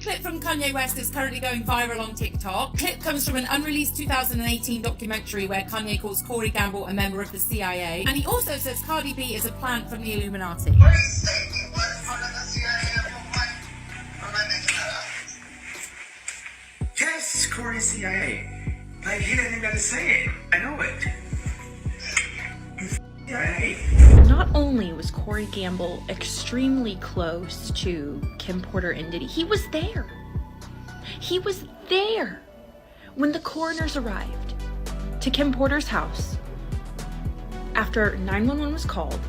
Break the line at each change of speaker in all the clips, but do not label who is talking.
clip from Kanye West is currently going viral on TikTok. The clip comes from an unreleased 2018 documentary where Kanye calls Corey Gamble a member of the CIA. And he also says Cardi B is a plant from the Illuminati.
Yes, Corey's CIA. Like, he didn't even have to say it. I know it. CIA.
Not only was Corey Gamble extremely close to Kim Porter and Diddy, he was there. He was there when the coroners arrived to Kim Porter's house after 911 was called.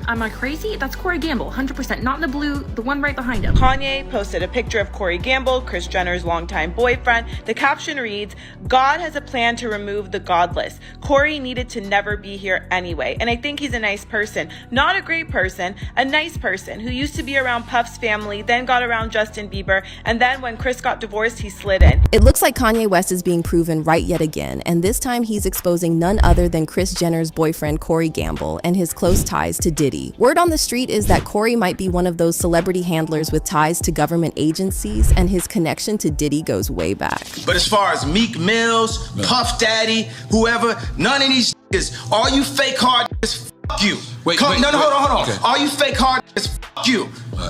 Am I crazy? That's Corey Gamble, 100%. Not in the blue, the one right behind him.
Kanye posted a picture of Corey Gamble, Kris Jenner's longtime boyfriend. The caption reads, "God has a plan to remove the godless. Corey needed to never be here anyway." And I think he's a nice person. Not a great person, a nice person who used to be around Puff's family, then got around Justin Bieber, and then when Kris got divorced, he slid in.
It looks like Kanye West is being proven right yet again, and this time he's exposing none other than Kris Jenner's boyfriend Corey Gamble and his close ties to Diddy. Word on the street is that Corey might be one of those celebrity handlers with ties to government agencies, and his connection to Diddy goes way back.
But as far as Meek Mills, Puff Daddy, whoever, none of these niggas, all you fake hard niggas, fuck you. Hold on. Okay. All you fake hard niggas, fuck you.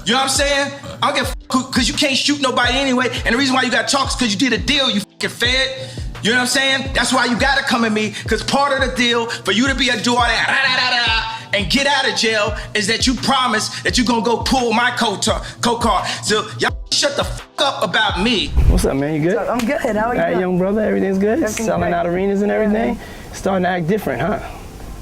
You know what I'm saying? I don't give a because you can't shoot nobody anyway, and the reason why you got talk is because you did a deal, you fucking fed. You know what I'm saying? That's why you gotta come at me, because part of the deal for you to be a do all that and get out of jail is that you promise that you gonna go pull my co-card. So y'all shut the fuck up about me.
What's up, man? You good?
I'm good. How are you?
All right, young brother, everything's good?
Everything's
Selling
great.
out arenas and everything?
Yeah.
Starting to act different, huh?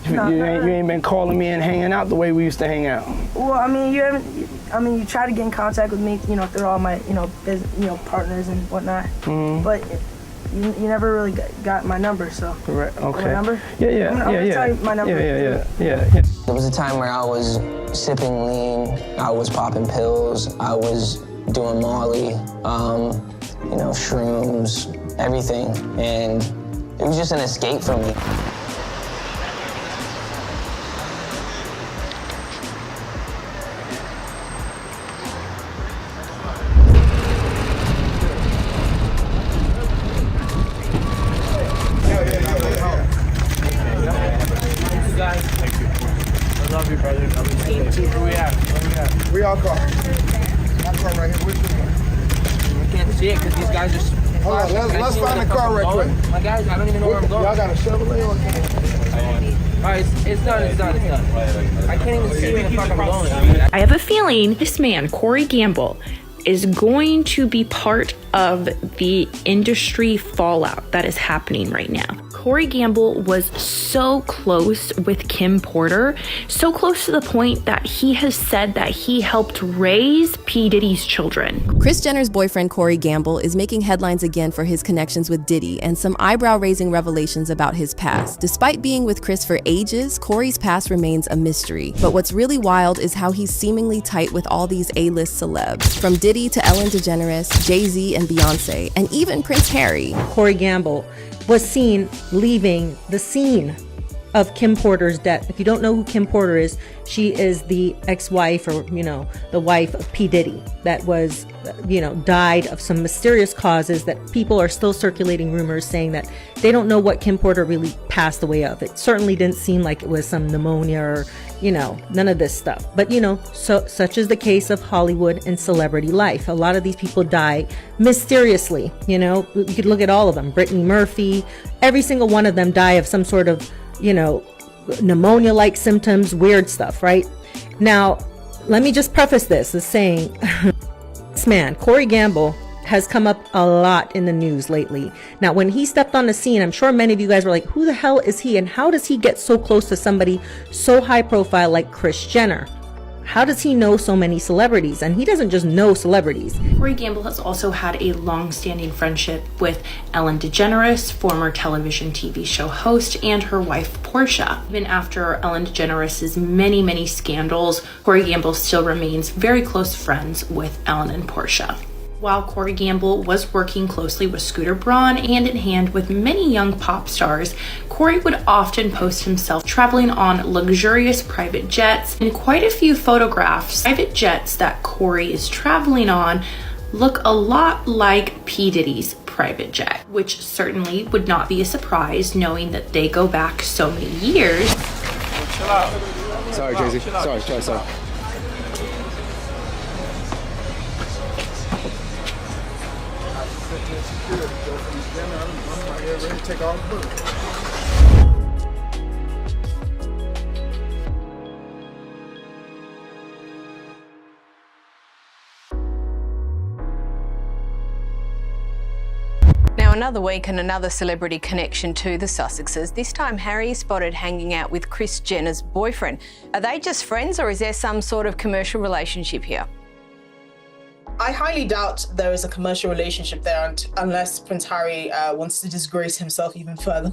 You ain't been calling me and hanging out the way we used to hang out.
Well, I mean, you try to get in contact with me, through all my, business, partners and whatnot. Mm-hmm. But you never really got my number, so.
Correct. Okay.
My number?
Yeah.
I'm gonna tell you my number.
Yeah.
There was a time where I was sipping lean, I was popping pills, I was doing Molly, shrooms, everything, and it was just an escape for me.
We all car. My car right here. Which one?
I can't see it because these guys are...
Hold on, let's find the car right quick.
My guys, I don't even know where I'm going.
Y'all got a Chevrolet or?
Alright, it's done. I can't even see where the fuck I'm going.
I have a feeling this man, Corey Gamble, is going to be part of the industry fallout that is happening right now. Corey Gamble was so close with Kim Porter, so close to the point that he has said that he helped raise P. Diddy's children.
Kris Jenner's boyfriend Corey Gamble is making headlines again for his connections with Diddy and some eyebrow-raising revelations about his past. Despite being with Kris for ages, Corey's past remains a mystery. But what's really wild is how he's seemingly tight with all these A-list celebs, from Diddy to Ellen DeGeneres, Jay-Z and Beyonce, and even Prince Harry.
Corey Gamble was seen leaving the scene of Kim Porter's death. If you don't know who Kim Porter is, she is the ex-wife or, the wife of P. Diddy that was, died of some mysterious causes that people are still circulating rumors saying that they don't know what Kim Porter really passed away of. It certainly didn't seem like it was some pneumonia or, none of this stuff. But, such is the case of Hollywood and celebrity life. A lot of these people die mysteriously, you could look at all of them. Brittany Murphy, every single one of them die of some sort of pneumonia-like symptoms, weird stuff, right? Now, let me just preface this as saying, this man, Corey Gamble, has come up a lot in the news lately. Now, when he stepped on the scene, I'm sure many of you guys were like, who the hell is he? And how does he get so close to somebody so high profile like Kris Jenner? How does he know so many celebrities? And he doesn't just know celebrities.
Corey Gamble has also had a long-standing friendship with Ellen DeGeneres, former television TV show host, and her wife, Portia. Even after Ellen DeGeneres' many, many scandals, Corey Gamble still remains very close friends with Ellen and Portia. While Corey Gamble was working closely with Scooter Braun hand in hand with many young pop stars, Corey would often post himself traveling on luxurious private jets. In quite a few photographs, private jets that Corey is traveling on look a lot like P. Diddy's private jet, which certainly would not be a surprise knowing that they go back so many years.
Chill out. Sorry, Jay-Z. Sorry. Ready to take all the bullets.
Now, another week and another celebrity connection to the Sussexes. This time, Harry is spotted hanging out with Kris Jenner's boyfriend. Are they just friends, or is there some sort of commercial relationship here?
I highly doubt there is a commercial relationship there unless Prince Harry wants to disgrace himself even further.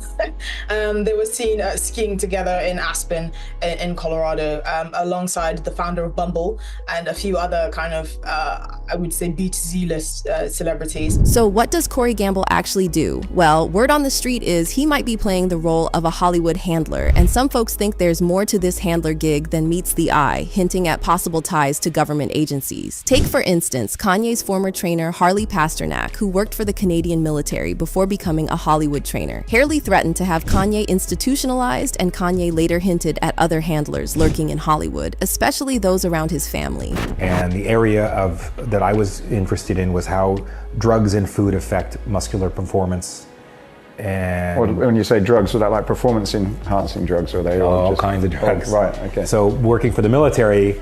They were seen skiing together in Aspen in Colorado alongside the founder of Bumble and a few other kind of, I would say, B2Z list celebrities.
So what does Corey Gamble actually do? Well, word on the street is he might be playing the role of a Hollywood handler, and some folks think there's more to this handler gig than meets the eye, hinting at possible ties to government agencies. Take, for instance, Kanye's former trainer, Harley Pasternak, who worked for the Canadian military before becoming a Hollywood trainer. Harley threatened to have Kanye institutionalized, and Kanye later hinted at other handlers lurking in Hollywood, especially those around his family.
And the area that I was interested in was how drugs and food affect muscular performance. And
when you say drugs, are that like performance-enhancing drugs, or are they
all kinds of drugs?
Oh, right, okay.
So working for the military,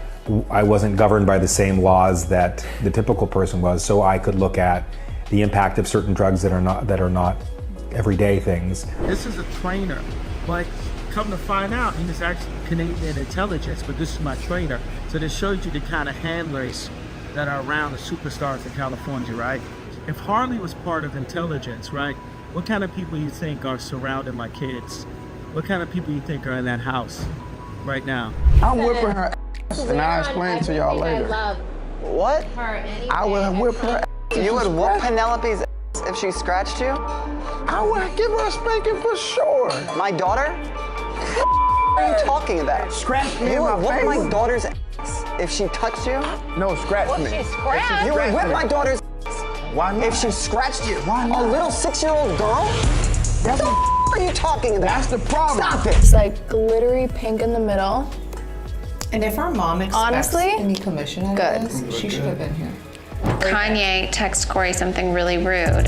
I wasn't governed by the same laws that the typical person was, so I could look at the impact of certain drugs that are not everyday things.
This is a trainer, but come to find out, he was actually Canadian intelligence, but this is my trainer. So this shows you the kind of handlers that are around the superstars in California, right? If Harley was part of intelligence, right, what kind of people you think are surrounding my kids? What kind of people you think are in that house right now?
I'm whipping her ass, and I'll explain to y'all later.
What?
I would whip her ass.
You would whoop Penelope's ass if she scratched you?
I would give her a spanking for sure.
My daughter? What are you talking about?
Scratch me
You
in
would
my
whoop
face.
my daughter's ass if she touched you?
No, scratch me.
You would whip my daughter's ass
Why not?
if she scratched you?
Why not?
A little 6-year-old girl? What the are you talking about?
That's the problem.
Stop it.
It's like glittery pink in the middle.
And if our mom expects
Honestly,
any commission out of this, she should have been here.
Kanye texted Corey something really rude.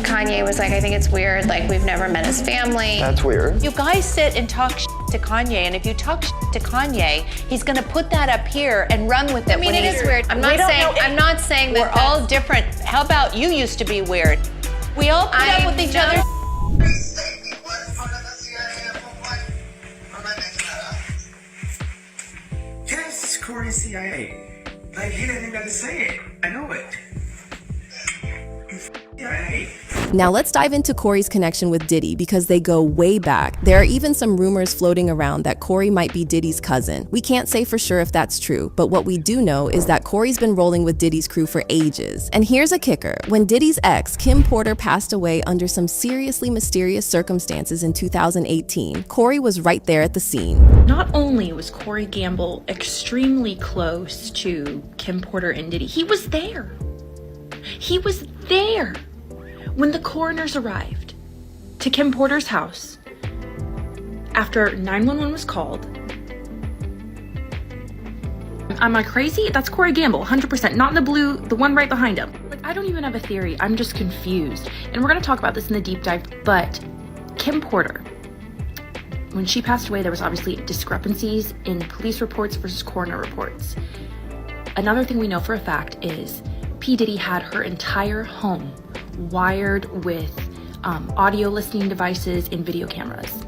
Kanye was like, I think it's weird, like we've never met his family.
That's weird.
You guys sit and talk to Kanye, and if you talk to Kanye, he's gonna put that up here and run with it.
I mean, it is weird. I'm not saying that
we're all different. How about you used to be weird? We all put up with each other.
Yes, Corey CIA. Like, he didn't even have to say it. I know it. CIA.
Now let's dive into Corey's connection with Diddy, because they go way back. There are even some rumors floating around that Corey might be Diddy's cousin. We can't say for sure if that's true, but what we do know is that Corey's been rolling with Diddy's crew for ages. And here's a kicker. When Diddy's ex, Kim Porter, passed away under some seriously mysterious circumstances in 2018, Corey was right there at the scene.
Not only was Corey Gamble extremely close to Kim Porter and Diddy, he was there. He was there when the coroners arrived to Kim Porter's house after 911 was called. Am I crazy? That's Corey Gamble, 100%. Not in the blue, the one right behind him. Like, I don't even have a theory. I'm just confused. And we're going to talk about this in the deep dive, but Kim Porter, when she passed away, there was obviously discrepancies in police reports versus coroner reports. Another thing we know for a fact is P. Diddy had her entire home wired with audio listening devices and video cameras.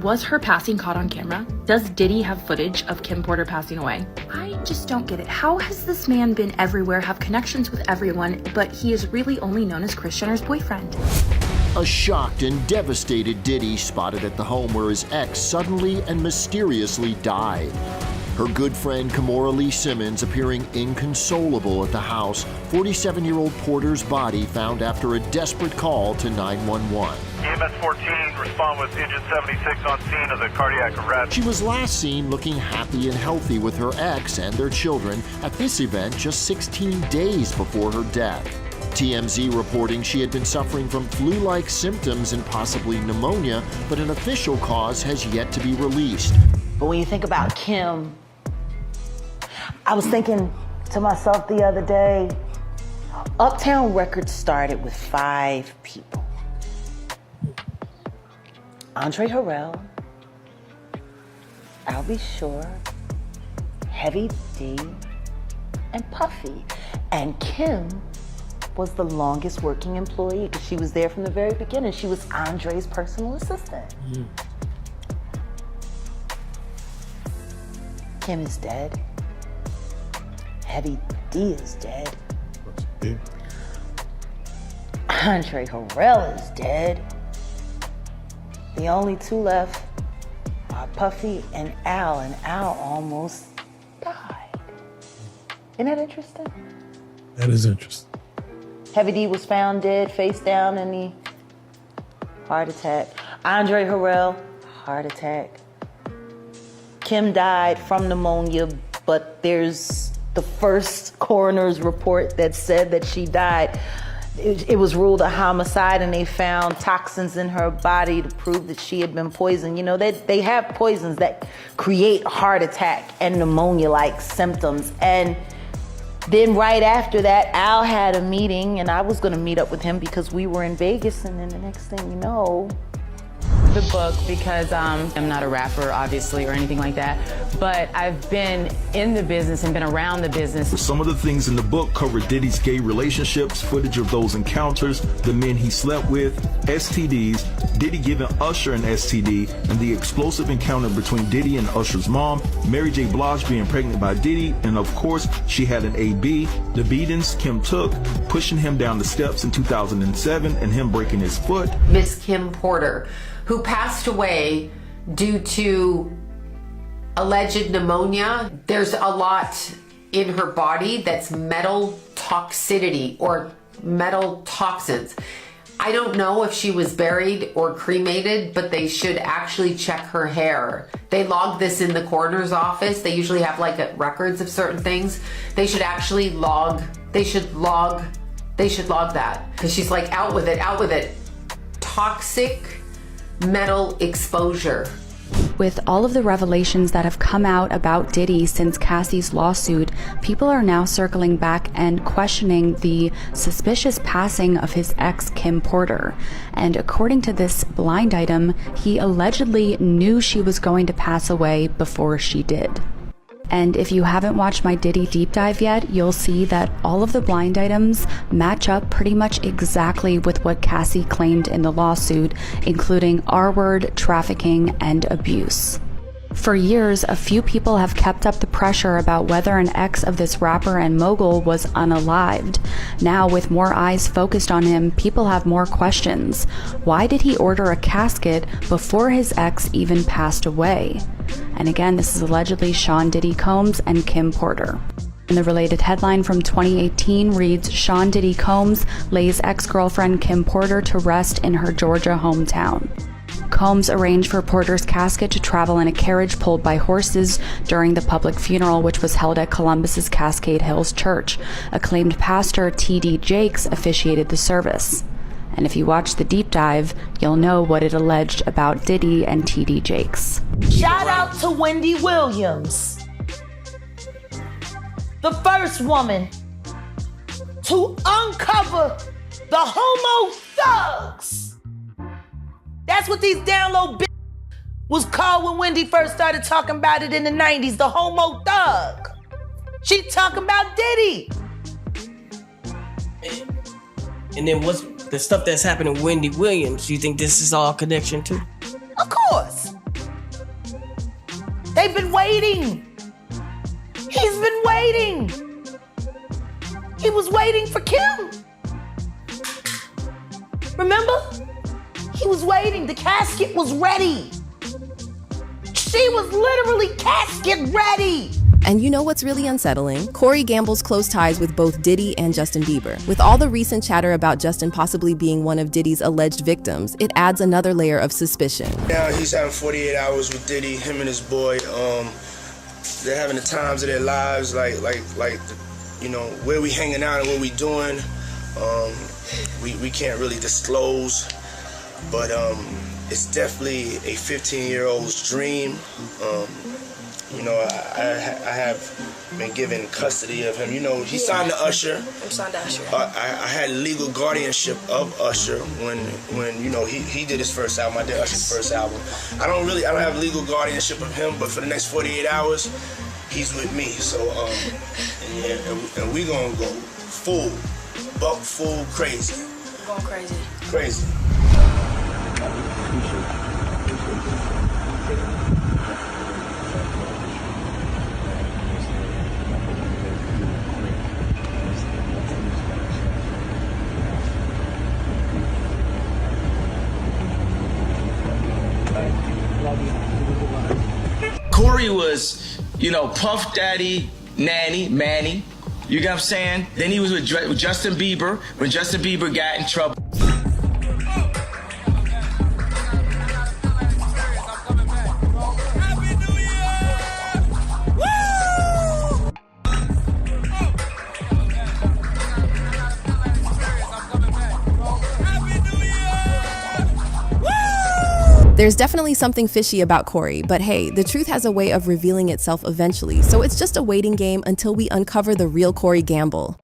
Was her passing caught on camera? Does Diddy have footage of Kim Porter passing away? I just don't get it. How has this man been everywhere, have connections with everyone, but he is really only known as Kris Jenner's boyfriend?
A shocked and devastated Diddy spotted at the home where his ex suddenly and mysteriously died. Her good friend Kimora Lee Simmons appearing inconsolable at the house. 47-year-old Porter's body found after a desperate call to 911.
EMS 14, respond with engine 76 on scene of the cardiac arrest.
She was last seen looking happy and healthy with her ex and their children at this event just 16 days before her death. TMZ reporting she had been suffering from flu-like symptoms and possibly pneumonia, but an official cause has yet to be released.
But when you think about Kim, I was thinking to myself the other day, Uptown Records started with 5 people. Andre Harrell, I'll Be Sure, Heavy D, and Puffy. And Kim was the longest working employee because she was there from the very beginning. She was Andre's personal assistant. Kim is dead. Heavy D is dead. Andre Harrell is dead. The only 2 left are Puffy and Al almost died. Isn't that interesting?
That is interesting.
Heavy D was found dead, face down in the heart attack. Andre Harrell, heart attack. Kim died from pneumonia, but there's the first coroner's report that said that she died. It was ruled a homicide, and they found toxins in her body to prove that she had been poisoned. You know, they have poisons that create heart attack and pneumonia-like symptoms. And then right after that, Al had a meeting, and I was gonna meet up with him because we were in Vegas, and then the next thing you know,
the book because I'm not a rapper, obviously, or anything like that, but I've been in the business and been around the business.
Some of the things in the book cover Diddy's gay relationships, footage of those encounters, the men he slept with, STDs, Diddy giving Usher an STD, and the explosive encounter between Diddy and Usher's mom, Mary J. Blige being pregnant by Diddy, and of course, she had an AB, the beatings Kim took, pushing him down the steps in 2007, and him breaking his foot.
Miss Kim Porter, who passed away due to alleged pneumonia. There's a lot in her body that's metal toxicity or metal toxins. I don't know if she was buried or cremated, but they should actually check her hair. They log this in the coroner's office. They usually have like records of certain things. They should actually log that because she's like out with it. Toxic metal exposure.
With all of the revelations that have come out about Diddy since Cassie's lawsuit, people are now circling back and questioning the suspicious passing of his ex, Kim Porter. And according to this blind item, he allegedly knew she was going to pass away before she did. And if you haven't watched my Diddy deep dive yet, you'll see that all of the blind items match up pretty much exactly with what Cassie claimed in the lawsuit, including R-word, trafficking, and abuse. For years, a few people have kept up the pressure about whether an ex of this rapper and mogul was unalived. Now, with more eyes focused on him, people have more questions. Why did he order a casket before his ex even passed away? And again, this is allegedly Sean Diddy Combs and Kim Porter. And the related headline from 2018 reads, Sean Diddy Combs lays ex-girlfriend Kim Porter to rest in her Georgia hometown. Combs arranged for Porter's casket to travel in a carriage pulled by horses during the public funeral, which was held at Columbus's Cascade Hills Church. Acclaimed pastor T.D. Jakes officiated the service. And if you watch the deep dive, you'll know what it alleged about Diddy and T.D. Jakes.
Shout out to Wendy Williams, the first woman to uncover the homo thugs. That's what these down low bitches was called when Wendy first started talking about it in the 90s, the homo thug. She talking about Diddy.
And then what's the stuff that's happening to Wendy Williams? Do you think this is all connection too?
Of course. They've been waiting. He's been waiting. He was waiting for Kim. Remember? He was waiting. The casket was ready. She was literally casket ready.
And you know what's really unsettling? Corey Gamble's close ties with both Diddy and Justin Bieber. With all the recent chatter about Justin possibly being one of Diddy's alleged victims, it adds another layer of suspicion.
Now he's having 48 hours with Diddy, him and his boy. They're having the times of their lives, like you know, where we hanging out and what we doing. We can't really disclose, but it's definitely a 15-year-old's dream. You know, I have been given custody of him. You know, he signed to Usher.
I'm signed to Usher.
I had legal guardianship of Usher when you know he did his first album. I did Usher's first album. I don't have legal guardianship of him, but for the next 48 hours, he's with me. So and we gonna go full crazy.
Going crazy.
Crazy.
Corey was, you know, Puff Daddy, Manny, you get what I'm saying? Then he was with Justin Bieber when Justin Bieber got in trouble.
There's definitely something fishy about Corey, but hey, the truth has a way of revealing itself eventually, so it's just a waiting game until we uncover the real Corey Gamble.